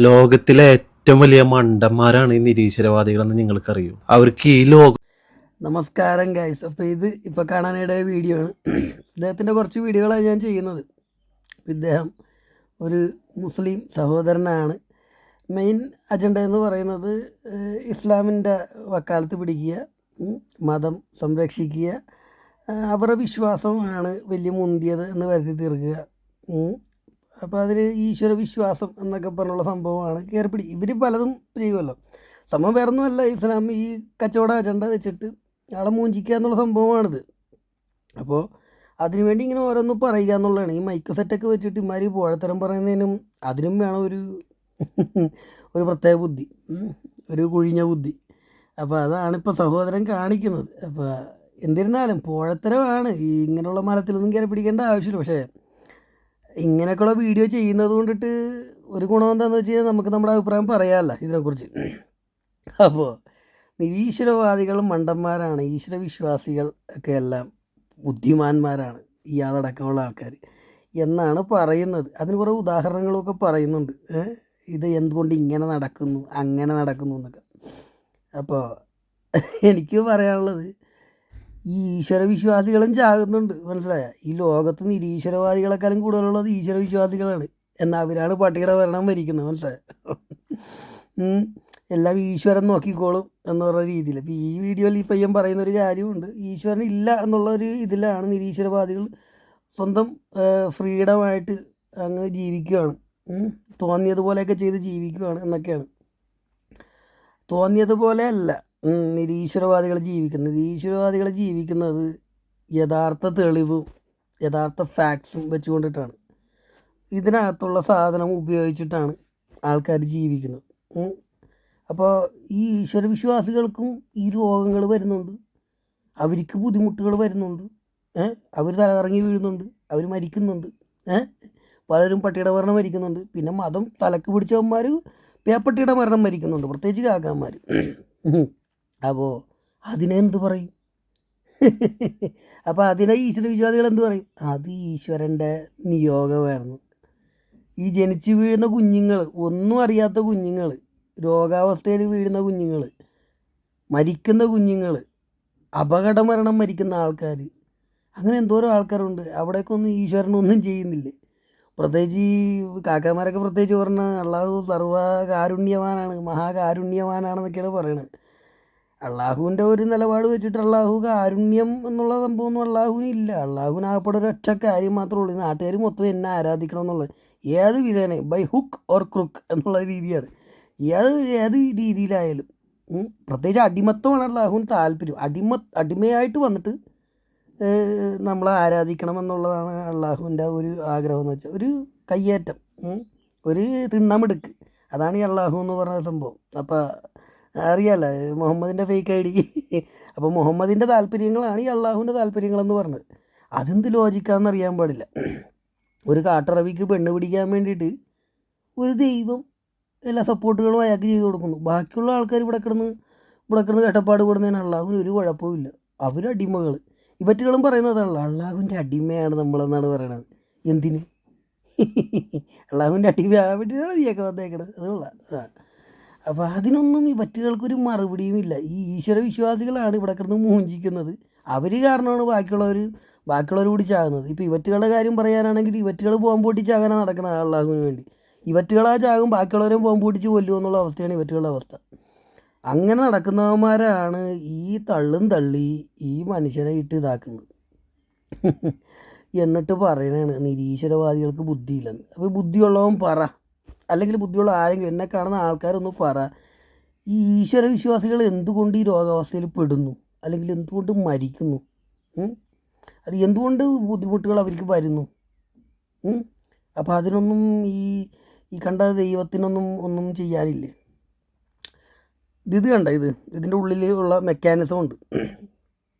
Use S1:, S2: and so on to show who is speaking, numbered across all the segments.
S1: ലോകത്തിലെ ഏറ്റവും വലിയ മണ്ടന്മാരാണ് ഈ നിരീശ്വരവാദികളെന്ന് നിങ്ങൾക്കറിയൂ. അവർക്ക് ഈ ലോകം.
S2: നമസ്കാരം ഗൈസ്. അപ്പോൾ ഇത് ഇപ്പോൾ കാണാനിടയ വീഡിയോ ആണ്. ഇദ്ദേഹത്തിൻ്റെ കുറച്ച് വീഡിയോകളാണ് ഞാൻ ചെയ്യുന്നത്. ഇദ്ദേഹം ഒരു മുസ്ലിം സഹോദരനാണ്. മെയിൻ അജണ്ട എന്ന് പറയുന്നത് ഇസ്ലാമിൻ്റെ വക്കാലത്ത് പിടിക്കുക, മതം സംരക്ഷിക്കുക, അവരുടെ വിശ്വാസമാണ് വലിയ മുന്തിയത് എന്ന് വരുത്തി തീർക്കുക. അപ്പോൾ അതിൽ ഈശ്വര വിശ്വാസം എന്നൊക്കെ പറഞ്ഞുള്ള സംഭവമാണ് കയറിപ്പിടി. ഇവർ പലതും ചെയ്യുമല്ലോ. സംഭവം വേറൊന്നുമല്ല, ഇസ്ലാം ഈ കച്ചവട അജണ്ട വെച്ചിട്ട് ആളെ മൂഞ്ചിക്കുക എന്നുള്ള സംഭവമാണിത്. അപ്പോൾ അതിനുവേണ്ടി ഇങ്ങനെ ഓരോന്ന് പറയുക എന്നുള്ളതാണ്. ഈ മൈക്ക് സെറ്റൊക്കെ വെച്ചിട്ട് ഇമാരി പോഴത്തരം പറയുന്നതിനും അതിനും വേണം ഒരു പ്രത്യേക ബുദ്ധി, ഒരു കുഴിഞ്ഞ ബുദ്ധി. അപ്പോൾ അതാണിപ്പോൾ സഹോദരൻ കാണിക്കുന്നത്. അപ്പോൾ എന്നിരുന്നാലും പോഴത്തരമാണ്. ഈ ഇങ്ങനെയുള്ള മലത്തിലൊന്നും കയറി പിടിക്കേണ്ട ആവശ്യമില്ല. പക്ഷേ ഇങ്ങനെയൊക്കെയുള്ള വീഡിയോ ചെയ്യുന്നത് കൊണ്ടിട്ട് ഒരു ഗുണം എന്താണെന്ന് വെച്ച് കഴിഞ്ഞാൽ നമുക്ക് നമ്മുടെ അഭിപ്രായം പറയാമല്ല ഇതിനെക്കുറിച്ച്. അപ്പോൾ നിരീശ്വരവാദികൾ മണ്ടന്മാരാണ്, ഈശ്വരവിശ്വാസികൾ ഒക്കെ എല്ലാം ബുദ്ധിമാന്മാരാണ്, ഇയാളടക്കമുള്ള ആൾക്കാർ എന്നാണ് പറയുന്നത്. അതിന് കുറേ ഉദാഹരണങ്ങളൊക്കെ പറയുന്നുണ്ട്. ഇത് എന്തുകൊണ്ട് ഇങ്ങനെ നടക്കുന്നു അങ്ങനെ നടക്കുന്നു എന്നൊക്കെ. അപ്പോൾ എനിക്ക് പറയാനുള്ളത്, ഈ ഈശ്വരവിശ്വാസികളും ചാകുന്നുണ്ട്, മനസ്സിലായ? ഈ ലോകത്ത് നിരീശ്വരവാദികളെക്കാളും കൂടുതലുള്ളത് ഈശ്വരവിശ്വാസികളാണ്. എന്നാൽ അവരാണ് പട്ടികയുടെ ഭരണം ഭരിക്കുന്നത്, മനസ്സിലായ? എല്ലാം ഈശ്വരൻ നോക്കിക്കോളും എന്ന് പറഞ്ഞ രീതിയിൽ. ഇപ്പോൾ ഈ വീഡിയോയിൽ ഈ പയ്യൻ പറയുന്നൊരു കാര്യമുണ്ട്. ഈശ്വരൻ ഇല്ല എന്നുള്ളൊരു ഇതിലാണ് നിരീശ്വരവാദികൾ സ്വന്തം ഫ്രീഡമായിട്ട് അങ്ങ് ജീവിക്കുകയാണ്, തോന്നിയതുപോലെയൊക്കെ ചെയ്ത് ജീവിക്കുകയാണ് എന്നൊക്കെയാണ്. തോന്നിയതുപോലെ അല്ല നിരീശ്വരവാദികൾ ജീവിക്കുന്നത് യഥാർത്ഥ തെളിവും യഥാർത്ഥ ഫാക്ട്സും വെച്ചുകൊണ്ടിട്ടാണ്. ഇതിനകത്തുള്ള സാധനം ഉപയോഗിച്ചിട്ടാണ് ആൾക്കാർ ജീവിക്കുന്നത്. അപ്പോൾ ഈ ഈശ്വരവിശ്വാസികൾക്കും ഈ രോഗങ്ങൾ വരുന്നുണ്ട്, അവർക്ക് ബുദ്ധിമുട്ടുകൾ വരുന്നുണ്ട്, അവർ തലകറങ്ങി വീഴുന്നുണ്ട്, അവർ മരിക്കുന്നുണ്ട്, പലരും പട്ടിയുടെ മരണം മരിക്കുന്നുണ്ട്. പിന്നെ മതം തലക്ക് പിടിച്ചവന്മാർ പേപ്പട്ടിയുടെ മരണം മരിക്കുന്നുണ്ട്, പ്രത്യേകിച്ച് കാക്കാന്മാർ. അപ്പോൾ അതിനെന്ത് പറയും? അപ്പോൾ അതിനെ ഈശ്വരവിശ്വാസികൾ എന്ത് പറയും? അത് ഈശ്വരൻ്റെ നിയോഗമായിരുന്നു. ഈ ജനിച്ച് വീഴുന്ന കുഞ്ഞുങ്ങൾ, ഒന്നും അറിയാത്ത കുഞ്ഞുങ്ങൾ, രോഗാവസ്ഥയിൽ വീഴുന്ന കുഞ്ഞുങ്ങൾ, മരിക്കുന്ന കുഞ്ഞുങ്ങൾ, അപകടമരണം മരിക്കുന്ന ആൾക്കാർ, അങ്ങനെ എന്തോരം ആൾക്കാരുണ്ട്. അവിടേക്കൊന്നും ഈശ്വരനൊന്നും ചെയ്യുന്നില്ലേ? പ്രത്യേകിച്ച് ഈ കാക്കാമാരൊക്കെ പ്രത്യേകിച്ച് പറഞ്ഞാൽ അള്ളാഹു സർവ്വകാരുണ്യവാനാണ്, മഹാകാരുണ്യവാനാണെന്നൊക്കെയാണ് പറയണത്. അള്ളാഹുവിൻ്റെ ഒരു നിലപാട് വെച്ചിട്ട് അള്ളാഹു കാരുണ്യം എന്നുള്ള സംഭവമൊന്നും അള്ളാഹുവിനില്ല. അള്ളാഹുവിനാകപ്പെടെ ഒരൊറ്റ കാര്യം മാത്രമേ ഉള്ളൂ, നാട്ടുകാർ മൊത്തം എന്നെ ആരാധിക്കണം എന്നുള്ളത്. ഏത് വിധേന, ബൈ ഹുക്ക് ഓർ ക്രുക്ക് എന്നുള്ള രീതിയാണ്. ഏത് രീതിയിലായാലും, പ്രത്യേകിച്ച് അടിമത്വമാണ് അള്ളാഹുവിന് താല്പര്യം. അടിമയായിട്ട് വന്നിട്ട് നമ്മളെ ആരാധിക്കണം എന്നുള്ളതാണ് അള്ളാഹുവിൻ്റെ ഒരു ആഗ്രഹം എന്ന് വെച്ചാൽ. ഒരു കയ്യേറ്റം, ഒരു തിണ്ണമെടുക്ക്, അതാണ് ഈ അള്ളാഹു എന്ന് പറഞ്ഞ സംഭവം. അപ്പോൾ അറിയാമല്ലോ മുഹമ്മദിൻ്റെ ഫേക്ക് ഐ ഡി. അപ്പോൾ മുഹമ്മദിൻ്റെ താല്പര്യങ്ങളാണ് ഈ അള്ളാഹുവിൻ്റെ താല്പര്യങ്ങളെന്ന് പറഞ്ഞത്. അതെന്ത് ലോജിക്കാണെന്ന് അറിയാൻ പാടില്ല. ഒരു കാട്ടറവിക്ക് പെണ്ണ് പിടിക്കാൻ വേണ്ടിയിട്ട് ഒരു ദൈവം എല്ലാ സപ്പോർട്ടുകളും അയാൾക്ക് ചെയ്ത് കൊടുക്കുന്നു. ബാക്കിയുള്ള ആൾക്കാർ ഇവിടെ കിടന്ന് കഷ്ടപ്പാട് പെടുന്നതിന് അള്ളാഹുവിന് ഒരു കുഴപ്പമില്ല. അവരടിമകൾ. ഇവറ്റുകളും പറയുന്നതാണല്ലോ, അള്ളാഹുവിൻ്റെ അടിമയാണ് നമ്മളെന്നാണ് പറയണത്. എന്തിന്? അള്ളാഹുവിൻ്റെ അടിമ ആവിട്ടാണ് നീയൊക്കെ വന്നേക്കണത്, അതുകൊള്ള. അപ്പോൾ അതിനൊന്നും ഈ പറ്റുകൾക്കൊരു മറുപടിയുമില്ല. ഈ ഈശ്വരവിശ്വാസികളാണ് ഇവിടെ കിടന്ന് മൂഞ്ചിക്കുന്നത്. അവർ കാരണമാണ് ബാക്കിയുള്ളവർ കൂടി ചാകുന്നത്. ഇപ്പോൾ ഇവറ്റുകളുടെ കാര്യം പറയാനാണെങ്കിൽ ഇവറ്റുകൾ ബോംബ് പൊട്ടിച്ചാകാനാണ് നടക്കുന്നത് അള്ളാഹുവിന് വേണ്ടി. ഇവറ്റുകളാ ചാകും, ബാക്കിയുള്ളവരെയും ബോംബ് പൊട്ടിച്ച് കൊല്ലുമോ എന്നുള്ള അവസ്ഥയാണ് ഇവറ്റുകളുടെ അവസ്ഥ. അങ്ങനെ നടക്കുന്നവന്മാരാണ് ഈ തള്ളും തള്ളി ഈ മനുഷ്യരെ ഇട്ട് ഇതാക്കുന്നത്. എന്നിട്ട് പറയണതാണ് നിരീശ്വരവാദികൾക്ക് ബുദ്ധിയില്ലെന്ന്. അപ്പോൾ ബുദ്ധിയുള്ളവൻ പറ, അല്ലെങ്കിൽ ബുദ്ധിയുള്ള ആരെങ്കിലും, എന്നെ കാണുന്ന ആൾക്കാരൊന്ന് പറ, ഈ ഈശ്വരവിശ്വാസികൾ എന്തുകൊണ്ട് ഈ രോഗാവസ്ഥയിൽ പെടുന്നു, അല്ലെങ്കിൽ എന്തുകൊണ്ട് മരിക്കുന്നു, അത് എന്തുകൊണ്ട് ബുദ്ധിമുട്ടുകൾ അവർക്ക് വരുന്നു? അപ്പോൾ അതിനൊന്നും ഈ കണ്ട ദൈവത്തിനൊന്നും ചെയ്യാനില്ലേ? ഇത് കണ്ട, ഇതിൻ്റെ ഉള്ളിൽ ഉള്ള മെക്കാനിസം ഉണ്ട്.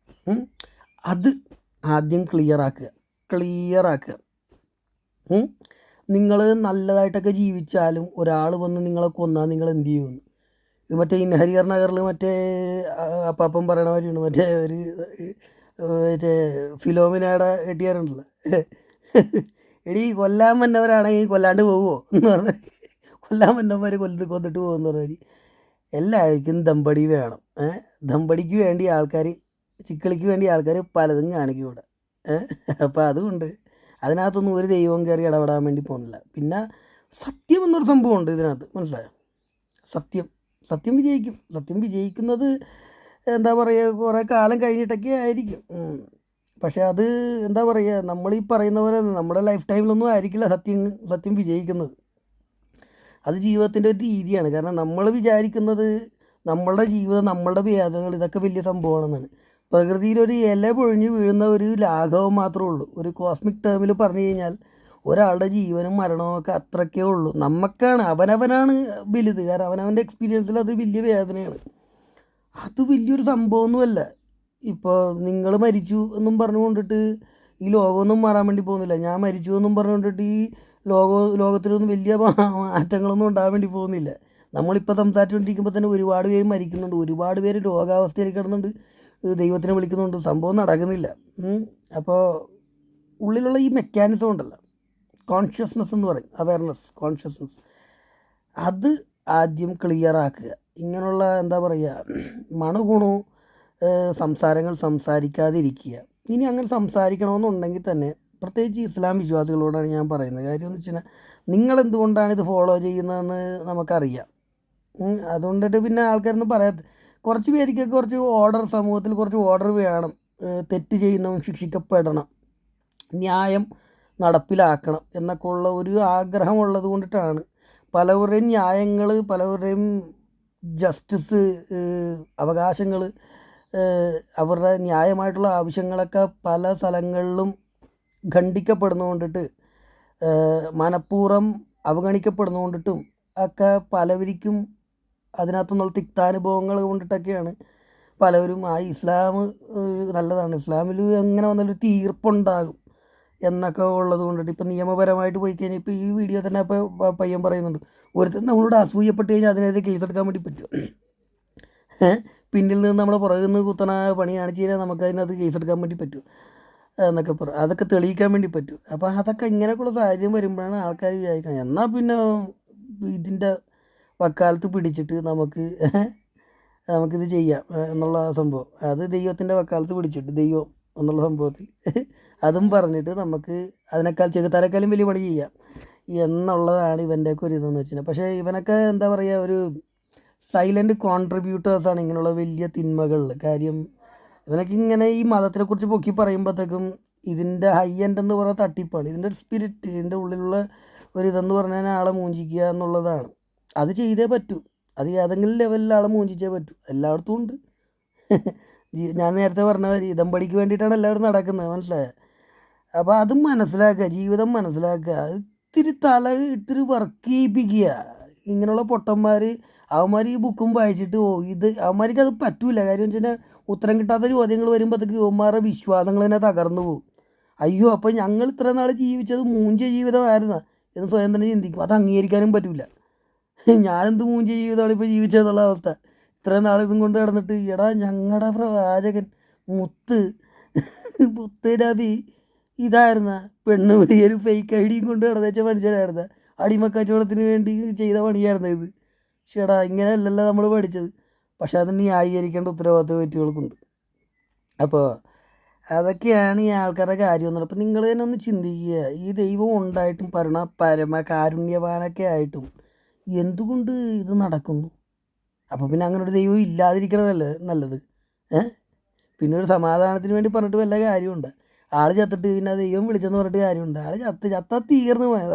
S2: അത് ആദ്യം ക്ലിയറാക്കുക. നിങ്ങൾ നല്ലതായിട്ടൊക്കെ ജീവിച്ചാലും ഒരാൾ വന്ന് നിങ്ങളെ കൊന്നാൽ നിങ്ങൾ എന്ത് ചെയ്യുമെന്ന്. ഇത് മറ്റേ ഹരിഹർ നഗറിൽ മറ്റേ അപ്പാപ്പം പറയണ മാതിരിയാണ്. മറ്റേ ഫിലോമിനയുടെ കെട്ടിയാറുണ്ടല്ലോ, എടീ കൊല്ലാൻ വന്നവരാണെങ്കിൽ കൊല്ലാണ്ട് പോകുമോ എന്ന് പറഞ്ഞ് കൊല്ലാൻ മന്നന്മാർ കൊന്നിട്ട് പോകുന്ന പറഞ്ഞാൽ എല്ലാവർക്കും ദമ്പടി വേണം. ദമ്പടിക്ക് വേണ്ടി ആൾക്കാർ, ചിക്കളിക്ക് വേണ്ടി ആൾക്കാർ പലതും കാണിക്കും ഇവിടെ. അപ്പോൾ അതുകൊണ്ട് അതിനകത്തൊന്നും ഒരു ദൈവം കയറി ഇടപെടാൻ വേണ്ടി പോകുന്നില്ല. പിന്നെ സത്യം എന്നൊരു സംഭവമുണ്ട് ഇതിനകത്ത്, മനസ്സിലായോ? സത്യം വിജയിക്കും. സത്യം വിജയിക്കുന്നത് എന്താ പറയുക, കുറേ കാലം കഴിഞ്ഞിട്ടൊക്കെ ആയിരിക്കും. പക്ഷേ അത് എന്താ പറയുക, നമ്മളീ പറയുന്ന പോലെ നമ്മുടെ ലൈഫ് ടൈമിലൊന്നും ആയിരിക്കില്ല സത്യം വിജയിക്കുന്നത്. അത് ജീവിതത്തിൻ്റെ ഒരു രീതിയാണ്. കാരണം നമ്മൾ വിചാരിക്കുന്നത് നമ്മളുടെ ജീവിതം, നമ്മളുടെ വേദനകൾ ഇതൊക്കെ വലിയ സംഭവമാണെന്നാണ്. പ്രകൃതിയിലൊരു ഇല പൊഴിഞ്ഞ് വീഴുന്ന ഒരു ലാഘവം മാത്രമേ ഉള്ളൂ. ഒരു കോസ്മിക് ടേമിൽ പറഞ്ഞു കഴിഞ്ഞാൽ ഒരാളുടെ ജീവനും മരണവും ഒക്കെ അത്രയ്ക്കേ ഉള്ളൂ. നമുക്കാണ്, അവനവനാണ് വലുത്. കാരണം അവനവൻ്റെ എക്സ്പീരിയൻസിൽ അത് വലിയ വേദനയാണ്. അത് വലിയൊരു സംഭവമൊന്നുമല്ല. ഇപ്പോൾ നിങ്ങൾ മരിച്ചു എന്നും പറഞ്ഞുകൊണ്ടിട്ട് ഈ ലോകമൊന്നും മാറാൻ വേണ്ടി പോകുന്നില്ല. ഞാൻ മരിച്ചു എന്നും പറഞ്ഞുകൊണ്ടിട്ട് ഈ ലോകത്തിലൊന്നും വലിയ മാറ്റങ്ങളൊന്നും ഉണ്ടാകാൻ വേണ്ടി പോകുന്നില്ല. നമ്മളിപ്പോൾ സംസാരിച്ചുകൊണ്ടിരിക്കുമ്പോൾ തന്നെ ഒരുപാട് പേര് മരിക്കുന്നുണ്ട്, ഒരുപാട് പേര് രോഗാവസ്ഥയിൽ കിടന്നുണ്ട്, ദൈവത്തിനെ വിളിക്കുന്നുണ്ട്, സംഭവം നടക്കുന്നില്ല. അപ്പോൾ ഉള്ളിലുള്ള ഈ മെക്കാനിസം ഉണ്ടല്ലോ, കോൺഷ്യസ്നെസ് എന്ന് പറയും, അവയർനെസ്, കോൺഷ്യസ്നെസ്, അത് ആദ്യം ക്ലിയർ ആക്കുക. ഇങ്ങനെയുള്ള എന്താ പറയുക, മണഗുണവും സംസാരങ്ങൾ സംസാരിക്കാതിരിക്കുക. ഇനി അങ്ങനെ സംസാരിക്കണമെന്നുണ്ടെങ്കിൽ തന്നെ പ്രത്യേകിച്ച് ഇസ്ലാം വിശ്വാസികളോടാണ് ഞാൻ പറയുന്നത്. കാര്യം എന്ന് വെച്ച് കഴിഞ്ഞാൽ നിങ്ങളെന്തുകൊണ്ടാണ് ഇത് ഫോളോ ചെയ്യുന്നതെന്ന് നമുക്കറിയാം. അതുകൊണ്ടിട്ട് പിന്നെ ആൾക്കാരൊന്നും പറയാത്ത കുറച്ച് പേർക്കൊക്കെ കുറച്ച് ഓർഡർ, സമൂഹത്തിൽ കുറച്ച് ഓർഡർ വേണം. തെറ്റ് ചെയ്യുന്നവൻ ശിക്ഷിക്കപ്പെടണം, ന്യായം നടപ്പിലാക്കണം എന്നൊക്കെ ഉള്ള ഒരു ആഗ്രഹമുള്ളത് കൊണ്ടിട്ടാണ് പലവരുടെയും ന്യായങ്ങൾ, പലവരുടെയും ജസ്റ്റിസ്, അവകാശങ്ങൾ, അവരുടെ ന്യായമായിട്ടുള്ള ആവശ്യങ്ങളൊക്കെ പല സ്ഥലങ്ങളിലും ഖണ്ഡിക്കപ്പെടുന്നതുകൊണ്ടിട്ട്, മനഃപൂർവ്വം അവഗണിക്കപ്പെടുന്നതുകൊണ്ടിട്ടും ഒക്കെ പലവർക്കും അതിനകത്തുനിന്നുള്ള തിക്താനുഭവങ്ങൾ കൊണ്ടിട്ടൊക്കെയാണ് പലവരും ഇസ്ലാം നല്ലതാണ്, ഇസ്ലാമിൽ എങ്ങനെ വന്നാലും തീർപ്പുണ്ടാകും എന്നൊക്കെ ഉള്ളത് കൊണ്ടിട്ട് ഇപ്പോൾ നിയമപരമായിട്ട് പോയി കഴിഞ്ഞാൽ, ഇപ്പോൾ ഈ വീഡിയോ തന്നെ ഇപ്പോൾ പയ്യൻ പറയുന്നുണ്ട്, ഒരുത്തൻ നമ്മളോട് അസൂയപ്പെട്ട് കഴിഞ്ഞാൽ അതിനെതിരെ കേസെടുക്കാൻ വേണ്ടി പറ്റും. പിന്നിൽ നിന്ന് നമ്മളെ പുറകിൽ നിന്ന് കുത്തണ പണി കാണിച്ച് കഴിഞ്ഞാൽ നമുക്ക് അതിനകത്ത് കേസെടുക്കാൻ വേണ്ടി പറ്റും എന്നൊക്കെ അതൊക്കെ തെളിയിക്കാൻ വേണ്ടി പറ്റും. അപ്പോൾ അതൊക്കെ ഇങ്ങനെയൊക്കെയുള്ള സാഹചര്യം വരുമ്പോഴാണ് ആൾക്കാർ വിചാരിക്കുന്നത് എന്നാൽ പിന്നെ ഇതിൻ്റെ വക്കാലത്ത് പിടിച്ചിട്ട് നമുക്കിത് ചെയ്യാം എന്നുള്ള സംഭവം. അത് ദൈവത്തിൻ്റെ വക്കാലത്ത് പിടിച്ചിട്ട് ദൈവം എന്നുള്ള സംഭവത്തിൽ അതും പറഞ്ഞിട്ട് നമുക്ക് ചെകുത്താനേക്കാളും വലിയ പണി ചെയ്യാം എന്നുള്ളതാണ് ഇവൻ്റെയൊക്കെ ഒരു ഇതെന്ന് വെച്ചാൽ. പക്ഷേ ഇവനൊക്കെ എന്താ പറയുക, ഒരു സൈലൻറ്റ് കോൺട്രിബ്യൂട്ടേഴ്സാണ് ഇങ്ങനെയുള്ള വലിയ തിന്മകളിൽ. കാര്യം ഇവനൊക്കെ ഇങ്ങനെ ഈ മതത്തിനെക്കുറിച്ച് പൊക്കി പറയുമ്പോഴത്തേക്കും ഇതിൻ്റെ ഹൈ എൻഡ് എന്ന് പറയുന്ന തട്ടിപ്പാണ്. ഇതിൻ്റെ ഒരു സ്പിരിറ്റ്, ഇതിൻ്റെ ഉള്ളിലുള്ള ഒരു ഇതെന്ന് പറഞ്ഞാൽ ആളെ മൂഞ്ചിക്കുക എന്നുള്ളതാണ്. അത് ചെയ്തേ പറ്റൂ. അത് ഏതെങ്കിലും ലെവലിൽ ആളെ മൂഞ്ചിച്ചേ പറ്റൂ. എല്ലായിടത്തും ഉണ്ട്. ഞാൻ നേരത്തെ പറഞ്ഞ മാതിരി ദമ്പടിക്ക് വേണ്ടിയിട്ടാണ് എല്ലാവരും നടക്കുന്നത്, മനസ്സിലായത്? അപ്പോൾ അതും മനസ്സിലാക്കുക, ജീവിതം മനസ്സിലാക്കുക, ഇത്തിരി വർക്ക് ചെയ്യിപ്പിക്കുക. ഇങ്ങനെയുള്ള പൊട്ടന്മാർ അവന്മാർ ഈ ബുക്കും വായിച്ചിട്ട് അവന്മാർക്ക് അത് പറ്റൂല. കാര്യം വെച്ച് കഴിഞ്ഞാൽ ഉത്തരം കിട്ടാത്ത ചോദ്യങ്ങൾ വരുമ്പോഴത്തേക്ക് ഇവന്മാരുടെ വിശ്വാസങ്ങൾ തന്നെ തകർന്നു പോകും. അയ്യോ, അപ്പോൾ ഞങ്ങൾ ഇത്ര നാൾ ജീവിച്ചത് മൂഞ്ചിയ ജീവിതമായിരുന്നു എന്ന് സ്വയം തന്നെ ചിന്തിക്കും. അത് അംഗീകരിക്കാനും പറ്റില്ല. ഞാനെന്ത് മൂഞ്ചിയ ജീവിതമാണ് ഇപ്പോൾ ജീവിച്ചതെന്നുള്ള അവസ്ഥ. ഇത്രയും നാൾ ഇതും കൊണ്ട് കിടന്നിട്ട് ഞങ്ങളുടെ പ്രവാചകൻ മുത്ത് നബി ഇതായിരുന്ന പെണ്ണ് പിടിയൊരു ഫേക്ക് ഐഡിയും കൊണ്ട് കിടന്നുവെച്ച മനുഷ്യരായിരുന്ന അടിമക്കച്ചവടത്തിന് വേണ്ടി ചെയ്ത പണിയായിരുന്നു ഇത്. ഇങ്ങനെയല്ലല്ലോ നമ്മൾ പഠിച്ചത്. പക്ഷെ അത് ന്യായീകരിക്കേണ്ട ഉത്തരവാദിത്വ വ്യക്തികൾക്കുണ്ട്. അപ്പോൾ അതൊക്കെയാണ് ഈ ആൾക്കാരുടെ കാര്യം എന്ന് പറയുന്നത്. അപ്പോൾ നിങ്ങൾ തന്നെ ഒന്ന് ചിന്തിക്കുക, ഈ ദൈവം ഉണ്ടായിട്ടും കാരുണ്യവാനൊക്കെ ആയിട്ടും എന്തുകൊണ്ട് ഇത് നടക്കുന്നു? അപ്പോൾ പിന്നെ അങ്ങനെ ഒരു ദൈവം ഇല്ലാതിരിക്കണതല്ലേ നല്ലത്. പിന്നെ ഒരു സമാധാനത്തിന് വേണ്ടി പറഞ്ഞിട്ട് വല്ല കാര്യമുണ്ട്? ആൾ ചത്തിട്ട് പിന്നെ ദൈവം വിളിച്ചെന്ന് പറഞ്ഞിട്ട് കാര്യമുണ്ട്? ആൾ ചത്താൽ തീർന്നു പോയത്,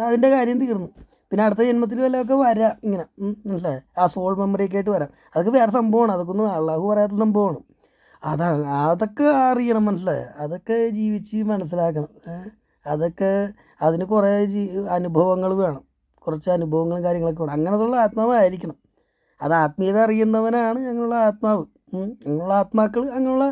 S2: അതിൻ്റെ കാര്യം തീർന്നു. പിന്നെ അടുത്ത ജന്മത്തിൽ വല്ലതൊക്കെ വരാം ഇങ്ങനെ, മനസ്സിലായി? ആ സോൾ മെമ്മറിയൊക്കെ ആയിട്ട് വരാം. അതൊക്കെ വേറെ സംഭവമാണ്. അതൊക്കെ ഒന്നും അള്ളാഹു പറയാത്ത സംഭവമാണ്. അതൊക്കെ അറിയണം, മനസ്സിലായി? അതൊക്കെ ജീവിച്ച് മനസ്സിലാക്കണം. അതൊക്കെ അതിന് കുറേ അനുഭവങ്ങൾ വേണം, കുറച്ച് അനുഭവങ്ങളും കാര്യങ്ങളൊക്കെ വേണം. അങ്ങനെയുള്ള ആത്മാവായിരിക്കണം. അത് ആത്മീയത അറിയുന്നവനാണ് അങ്ങനെയുള്ള ആത്മാവ്. അങ്ങനെയുള്ള ആത്മാക്കൾ അങ്ങനെയുള്ള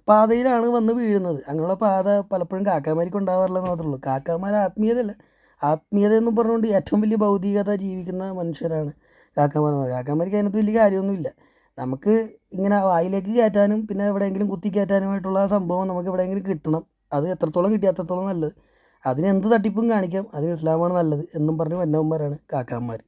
S2: പാതയിലാണ് വന്ന് വീഴുന്നത്. അങ്ങനെയുള്ള പാത പലപ്പോഴും കാക്കാമാർക്ക് ഉണ്ടാവാറില്ലെന്ന് മാത്രമേ ഉള്ളൂ. കാക്കാമാർ ആത്മീയതയല്ല, ആത്മീയത എന്ന് പറഞ്ഞുകൊണ്ട് ഏറ്റവും വലിയ ഭൗതികത ജീവിക്കുന്ന മനുഷ്യരാണ് കാക്കാമാർ. കാക്കാമാർക്ക് അതിനകത്ത് വലിയ കാര്യമൊന്നുമില്ല. നമുക്ക് ഇങ്ങനെ വായിലേക്ക് കയറ്റാനും പിന്നെ എവിടെയെങ്കിലും കുത്തി കയറ്റാനുമായിട്ടുള്ള സംഭവം നമുക്ക് എവിടെയെങ്കിലും കിട്ടണം. അത് എത്രത്തോളം കിട്ടിയാൽ അത്രത്തോളം നല്ലത്. അതിനെന്ത് തട്ടിപ്പും കാണിക്കാം, അതിന് ഇസ്ലാമാണ് നല്ലത് എന്നും പറഞ്ഞ് വന്നവന്മാരാണ് കാക്കാന്മാർ.